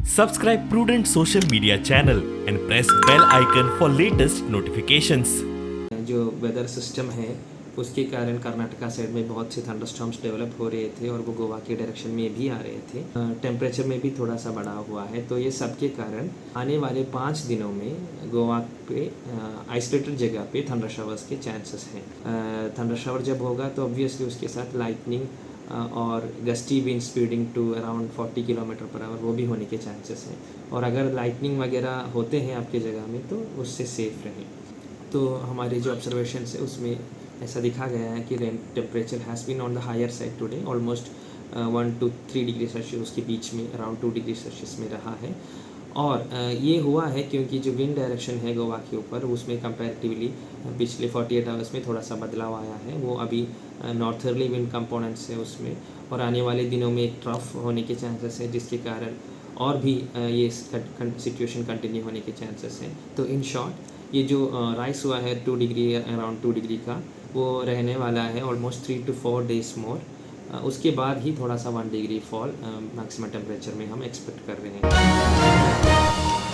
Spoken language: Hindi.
Subscribe Prudent Social Media channel and press bell icon for latest notifications. जो वेदर सिस्टम है उसके कारण कर्नाटका साइड में बहुत से थंडरस्टॉर्म्स डेवलप हो रहे थे और वो गोवा के डायरेक्शन में भी आ रहे थे। टेम्परेचर में भी थोड़ा सा बढ़ा हुआ है, तो ये सब के कारण आने वाले 5 दिनों में गोवा पे आइसोलेटेड जगह पे थंडर शावर्स के चांसेस हैं। थंडर शावर जब होगा तो ऑब्वियसली उसके साथ लाइटनिंग और gusty wind speeding to around 40 kilometre per hour वो भी होने के चांसेस हैं। और अगर लाइटनिंग वगैरह होते हैं आपके जगह में तो उससे सेफ रहें। तो हमारे जो ऑब्जर्वेशन है उसमें ऐसा दिखा गया है कि temperature has been on the higher side today, almost 1 to 3 degree Celsius उसके बीच में अराउंड 2 डिग्री सेल्सियस में रहा है। और ये हुआ है क्योंकि जो विंड डायरेक्शन है गोवा के ऊपर उसमें कंपैरेटिवली पिछले 48 आवर्स में थोड़ा सा बदलाव आया है। वो अभी नॉर्थर्ली विंड कंपोनेंट्स है उसमें, और आने वाले दिनों में एक ट्रफ होने के चांसेस है जिसके कारण और भी ये सिचुएशन कंटिन्यू होने के चांसेस हैं। तो इन शॉर्ट ये जो राइस हुआ है 2 डिग्री अराउंड 2 डिग्री का वो रहने वाला है ऑलमोस्ट 3 to 4 days मोर। उसके बाद ही थोड़ा सा 1 डिग्री फॉल मैक्सिमम टेम्परेचर में हम एक्सपेक्ट कर रहे हैं।